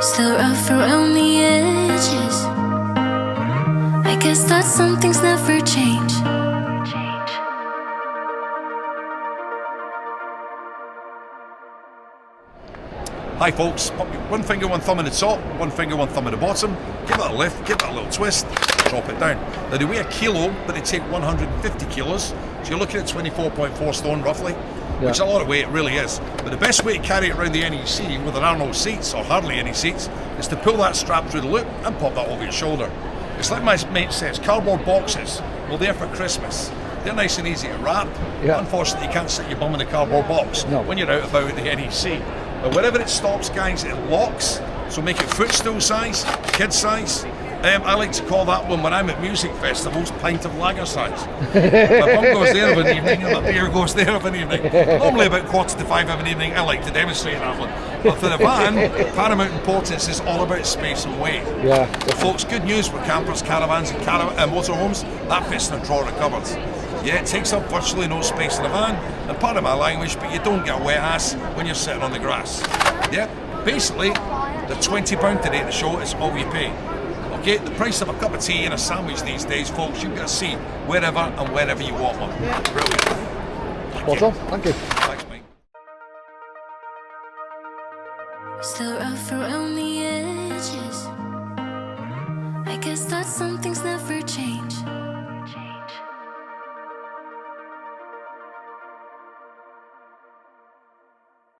Still rough around the edges. I guess that some things never change. Hi folks, pop your one finger, one thumb in the top, one finger, one thumb in the bottom, give it a lift, give it a little twist, drop it down. Now they weigh a kilo, but they take 150 kilos, so you're looking at 24.4 stone roughly, which is a lot of weight, it really is. But the best way to carry it around the NEC, where there are no seats, or hardly any seats, is to pull that strap through the loop and pop that over your shoulder. It's like my mate says, cardboard boxes, well they're for Christmas. They're nice and easy to wrap. Unfortunately you can't sit your bum in a cardboard box when you're out about the NEC. But wherever it stops, guys, it locks. So make it footstool size, kid size. I like to call that one, when I'm at music festivals, pint of lager size. My bum goes there of an evening and my beer goes there of an evening. Normally about 4:45 of an evening, I like to demonstrate that one. But for the van, paramount importance is all about space and weight. Well folks, good news for campers, caravans and motorhomes, that fits in a drawer of cupboards. It takes up virtually no space in the van, and pardon my language, but you don't get a wet ass when you're sitting on the grass. Basically, the £20 today at the show is all you pay. Okay, the price of a cup of tea and a sandwich these days, folks, you can get a seat wherever and wherever you want one. Brilliant. Thank you. Thanks, mate. Still rough around the edges. I guess that some things never